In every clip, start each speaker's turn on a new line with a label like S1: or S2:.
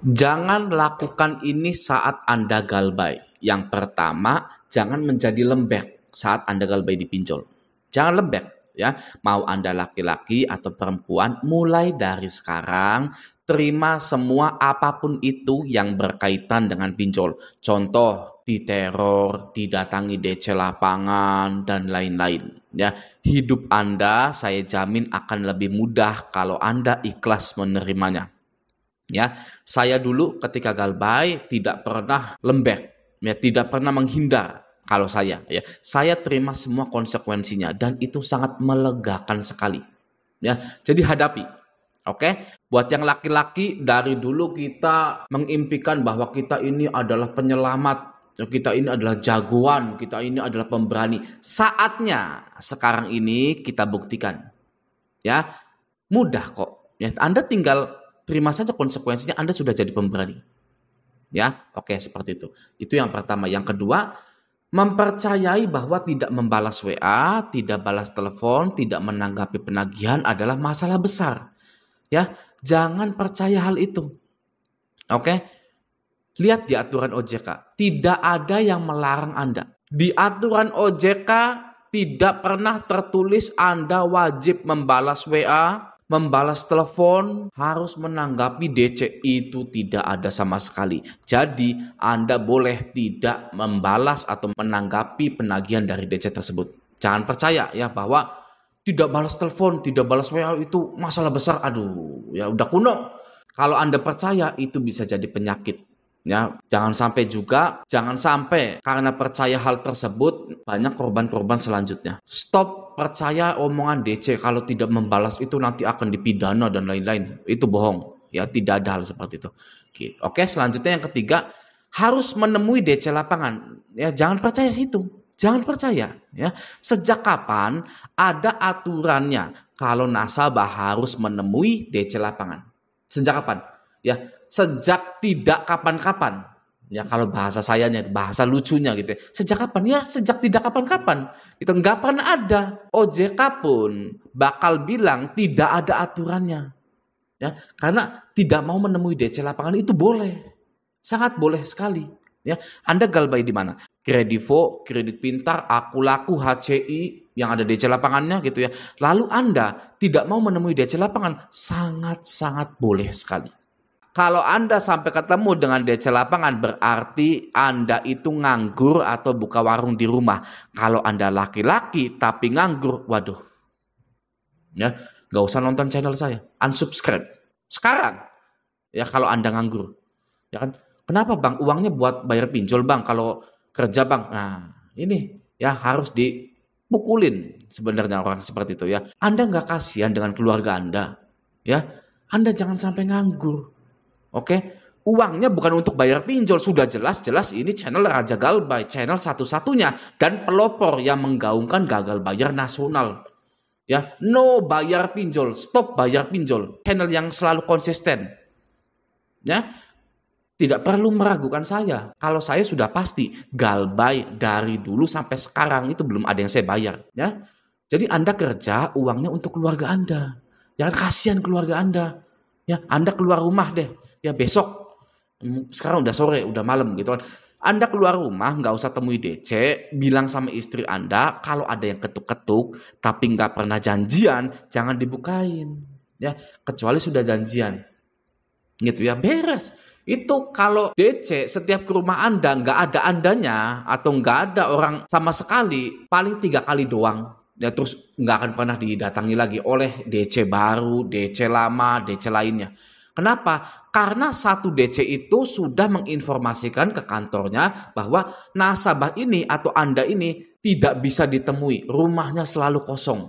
S1: Jangan lakukan ini saat Anda galbay. Yang pertama, jangan menjadi lembek saat Anda galbay di pinjol. Jangan lembek, ya. Mau Anda laki-laki atau perempuan, mulai dari sekarang terima semua apapun itu yang berkaitan dengan pinjol. Contoh, diteror, didatangi DC lapangan, dan lain-lain. Ya, hidup Anda saya jamin akan lebih mudah kalau Anda ikhlas menerimanya. Ya, saya dulu ketika galbay tidak pernah lembek, ya, tidak pernah menghindar. Kalau saya, ya, saya terima semua konsekuensinya dan itu sangat melegakan sekali. Ya, jadi hadapi. Oke, buat yang laki-laki dari dulu kita mengimpikan bahwa kita ini adalah penyelamat, kita ini adalah jagoan, kita ini adalah pemberani. Saatnya sekarang ini kita buktikan. Ya, mudah kok. Ya, Anda tinggal terima saja konsekuensinya, Anda sudah jadi pemberani. Ya, oke, seperti itu. Itu yang pertama. Yang kedua, mempercayai bahwa tidak membalas WA, tidak balas telepon, tidak menanggapi penagihan adalah masalah besar. Ya, jangan percaya hal itu. Oke. Lihat di aturan OJK, tidak ada yang melarang Anda. Di aturan OJK tidak pernah tertulis Anda wajib membalas WA, membalas telepon, harus menanggapi DC. Itu tidak ada sama sekali. Jadi Anda boleh tidak membalas atau menanggapi penagihan dari DC tersebut. Jangan percaya ya bahwa tidak balas telepon, tidak balas WA itu masalah besar. Aduh, ya udah kuno. Kalau Anda percaya itu bisa jadi penyakit. Ya, jangan sampai karena percaya hal tersebut banyak korban-korban selanjutnya. Stop percaya omongan DC kalau tidak membalas itu nanti akan dipidana dan lain-lain. Itu bohong. Ya, tidak ada hal seperti itu. Oke, selanjutnya yang ketiga, harus menemui DC lapangan. Ya, jangan percaya itu. Jangan percaya, ya. Sejak kapan ada aturannya kalau nasabah harus menemui DC lapangan? Sejak kapan? Ya, sejak tidak kapan-kapan. Ya, kalau bahasa sayanya, bahasa lucunya gitu. Sejak kapan? Ya, sejak tidak kapan-kapan. Itu nggak pernah ada. OJK pun bakal bilang tidak ada aturannya. Ya, karena tidak mau menemui DC lapangan itu boleh. Sangat boleh sekali. Ya, Anda galbay di mana? Kredivo, Kredit Pintar, Aku Laku, HCI yang ada DC lapangannya gitu ya. Lalu Anda tidak mau menemui DC lapangan, sangat-sangat boleh sekali. Kalau Anda sampai ketemu dengan DC lapangan berarti Anda itu nganggur atau buka warung di rumah. Kalau Anda laki-laki tapi nganggur, waduh. Ya, nggak usah nonton channel saya, unsubscribe. Sekarang. Ya, kalau Anda nganggur. Ya kan? Kenapa Bang? Uangnya buat bayar pinjol Bang, kalau kerja Bang. Nah, ini ya harus dipukulin sebenarnya orang seperti itu ya. Anda nggak kasihan dengan keluarga Anda. Ya, Anda jangan sampai nganggur. Oke, uangnya bukan untuk bayar pinjol. Sudah jelas-jelas ini channel Raja Galbay, channel satu-satunya dan pelopor yang menggaungkan gagal bayar nasional. Ya, no bayar pinjol, stop bayar pinjol. Channel yang selalu konsisten. Ya, tidak perlu meragukan saya. Kalau saya sudah pasti galbay dari dulu sampai sekarang itu belum ada yang saya bayar. Ya, jadi Anda kerja uangnya untuk keluarga Anda. Jangan kasihan keluarga Anda. Ya, Anda keluar rumah deh. Ya besok, sekarang udah sore, udah malam gitu kan. Anda keluar rumah, nggak usah temui DC, bilang sama istri Anda, kalau ada yang ketuk-ketuk, tapi nggak pernah janjian, jangan dibukain. Ya, kecuali sudah janjian. Gitu ya, beres. Itu kalau DC setiap ke rumah Anda, nggak ada Andanya, atau nggak ada orang sama sekali, paling 3 kali doang. Ya, terus nggak akan pernah didatangi lagi oleh DC baru, DC lama, DC lainnya. Kenapa? Karena satu DC itu sudah menginformasikan ke kantornya bahwa nasabah ini atau Anda ini tidak bisa ditemui. Rumahnya selalu kosong.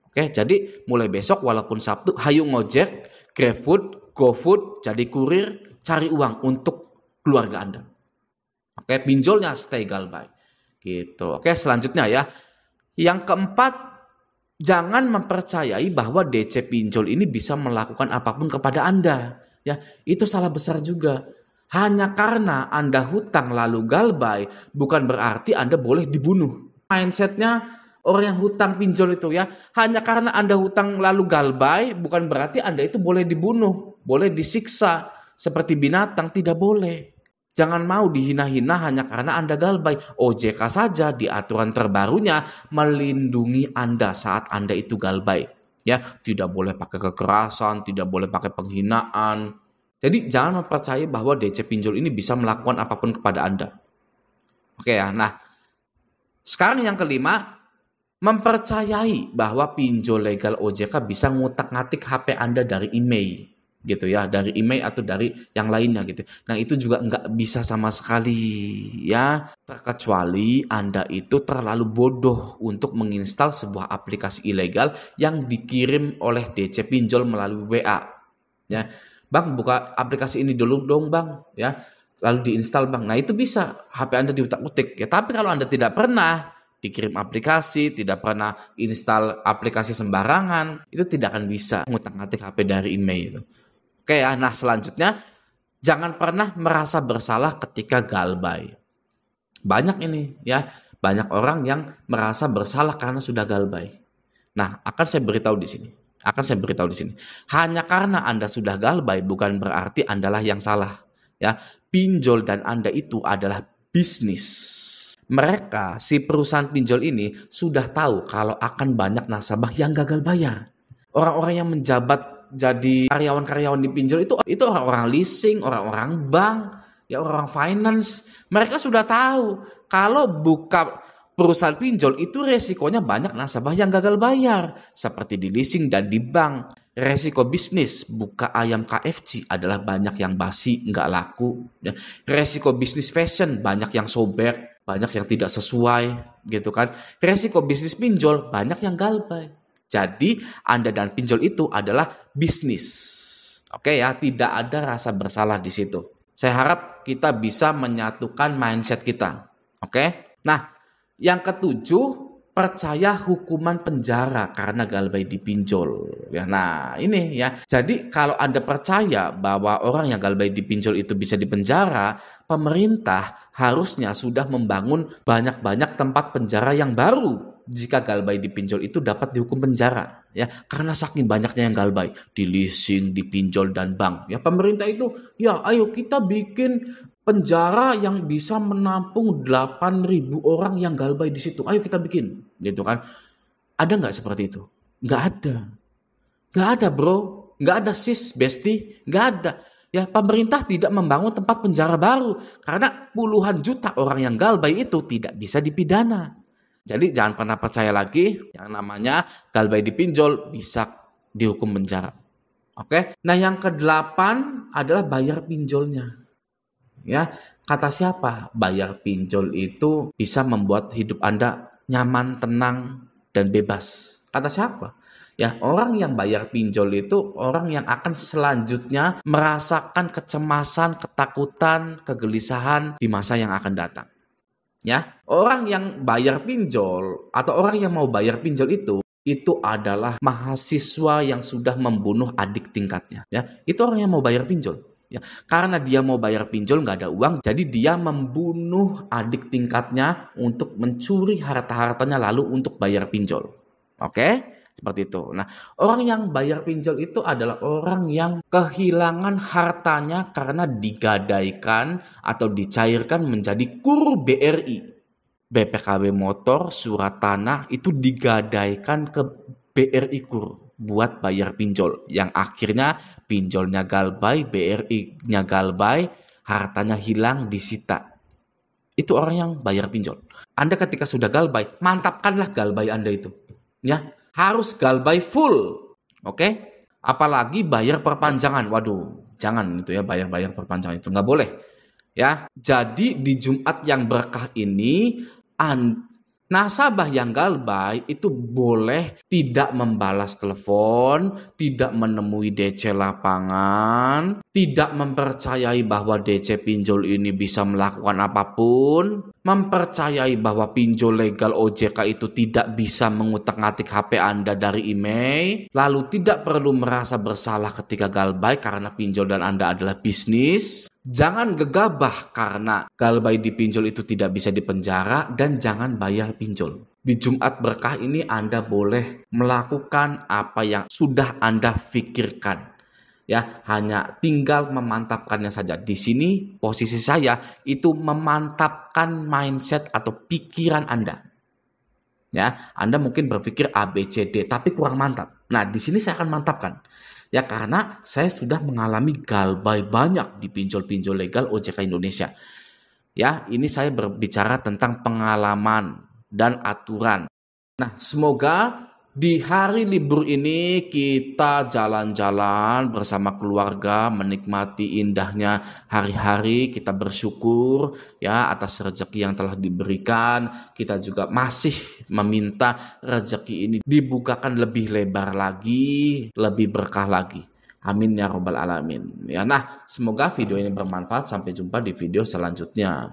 S1: Oke, jadi mulai besok walaupun Sabtu, hayu ngojek, GrabFood, GoFood, jadi kurir, cari uang untuk keluarga Anda. Oke, pinjolnya stay galbay. Gitu. Oke, selanjutnya ya. Yang keempat, jangan mempercayai bahwa DC pinjol ini bisa melakukan apapun kepada Anda. Ya, itu salah besar juga. Hanya karena Anda hutang lalu galbay, bukan berarti Anda boleh dibunuh. Mindsetnya orang yang hutang pinjol itu ya, hanya karena Anda hutang lalu galbay, bukan berarti Anda itu boleh dibunuh, boleh disiksa. seperti binatang, tidak boleh. Jangan mau dihina-hina hanya karena Anda galbay. OJK saja di aturan terbarunya melindungi Anda saat Anda itu galbay. Ya, tidak boleh pakai kekerasan, tidak boleh pakai penghinaan. Jadi jangan mempercayai bahwa DC pinjol ini bisa melakukan apapun kepada Anda. Oke ya, nah sekarang yang kelima, mempercayai bahwa pinjol legal OJK bisa ngutak-ngatik HP Anda dari email. Gitu ya, dari email atau dari yang lainnya gitu. Nah itu juga nggak bisa sama sekali ya, terkecuali Anda itu terlalu bodoh untuk menginstal sebuah aplikasi ilegal yang dikirim oleh DC pinjol melalui WA. Ya, Bang buka aplikasi ini dulu dong Bang, ya, lalu diinstal Bang. Nah itu bisa HP Anda diutak-utik ya. Tapi kalau Anda tidak pernah dikirim aplikasi, tidak pernah install aplikasi sembarangan, itu tidak akan bisa ngutak-ngatik HP dari email itu. Oke ya, nah selanjutnya jangan pernah merasa bersalah ketika galbay. Banyak ini ya, banyak orang yang merasa bersalah karena sudah galbay. Nah, akan saya beritahu di sini. Hanya karena Anda sudah galbay bukan berarti Andalah yang salah. Ya, pinjol dan Anda itu adalah bisnis. Mereka, si perusahaan pinjol ini sudah tahu kalau akan banyak nasabah yang gagal bayar. Orang-orang yang menjabat jadi karyawan-karyawan di pinjol itu orang-orang leasing, orang-orang bank, ya orang-orang finance. Mereka sudah tahu kalau buka perusahaan pinjol itu resikonya banyak nasabah yang gagal bayar, seperti di leasing dan di bank. Resiko bisnis buka ayam KFC adalah banyak yang basi, nggak laku. Ya. Resiko bisnis fashion banyak yang sobek, banyak yang tidak sesuai, gitu kan. Resiko bisnis pinjol banyak yang galbay. Jadi Anda dan pinjol itu adalah bisnis. Oke ya, tidak ada rasa bersalah di situ. Saya harap kita bisa menyatukan mindset kita. Oke. Nah, yang ketujuh, percaya hukuman penjara karena galbay di pinjol. Ya, nah ini ya. Jadi kalau Anda percaya bahwa orang yang galbay di pinjol itu bisa dipenjara, pemerintah harusnya sudah membangun banyak-banyak tempat penjara yang baru. Jika galbay di pinjol itu dapat dihukum penjara, ya, karena saking banyaknya yang galbay di leasing, di pinjol dan bank. Ya, pemerintah itu, ya, ayo kita bikin penjara yang bisa menampung 8.000 orang yang galbay di situ. Ayo kita bikin, gitu kan? Ada nggak seperti itu? Nggak ada, bro. Nggak ada sis, besti, nggak ada. Ya, pemerintah tidak membangun tempat penjara baru karena puluhan juta orang yang galbay itu tidak bisa dipidana. Jadi jangan pernah percaya lagi yang namanya galbay di pinjol bisa dihukum penjara. Oke. Nah, yang ke-8 adalah bayar pinjolnya. Ya, kata siapa? Bayar pinjol itu bisa membuat hidup Anda nyaman, tenang, dan bebas. Kata siapa? Ya, orang yang bayar pinjol itu orang yang akan selanjutnya merasakan kecemasan, ketakutan, kegelisahan di masa yang akan datang. Ya, orang yang bayar pinjol atau orang yang mau bayar pinjol itu adalah mahasiswa yang sudah membunuh adik tingkatnya. Ya, itu orang yang mau bayar pinjol. Ya, karena dia mau bayar pinjol nggak ada uang, jadi dia membunuh adik tingkatnya untuk mencuri harta-hartanya lalu untuk bayar pinjol. Oke? Seperti itu. Nah, orang yang bayar pinjol itu adalah orang yang kehilangan hartanya karena digadaikan atau dicairkan menjadi KUR BRI. BPKB motor, surat tanah itu digadaikan ke BRI KUR buat bayar pinjol. Yang akhirnya pinjolnya galbay, BRI-nya galbay, hartanya hilang, disita. Itu orang yang bayar pinjol. Anda ketika sudah galbay, mantapkanlah galbay Anda itu. Ya. Harus galbay full, oke? Apalagi bayar perpanjangan, waduh, jangan itu ya bayar perpanjangan itu nggak boleh, ya. Jadi di Jumat yang berkah ini, nasabah yang galbay itu boleh tidak membalas telepon, tidak menemui DC lapangan, tidak mempercayai bahwa DC pinjol ini bisa melakukan apapun, mempercayai bahwa pinjol legal OJK itu tidak bisa mengutak-ngatik HP Anda dari email, lalu tidak perlu merasa bersalah ketika galbay karena pinjol dan Anda adalah bisnis. Jangan gegabah karena galbay di pinjol itu tidak bisa dipenjara dan jangan bayar pinjol. Di Jumat berkah ini Anda boleh melakukan apa yang sudah Anda pikirkan. Ya, hanya tinggal memantapkannya saja. Di sini posisi saya itu memantapkan mindset atau pikiran Anda. Ya, Anda mungkin berpikir A, B, C, D, tapi kurang mantap. Nah, di sini saya akan mantapkan. Ya, karena saya sudah mengalami galbay banyak di pinjol-pinjol legal OJK Indonesia. Ya, ini saya berbicara tentang pengalaman dan aturan. Nah, semoga di hari libur ini kita jalan-jalan bersama keluarga, menikmati indahnya hari-hari, kita bersyukur ya atas rezeki yang telah diberikan. Kita juga masih meminta rezeki ini dibukakan lebih lebar lagi, lebih berkah lagi. Amin ya robbal alamin. Ya, nah, semoga video ini bermanfaat. Sampai jumpa di video selanjutnya.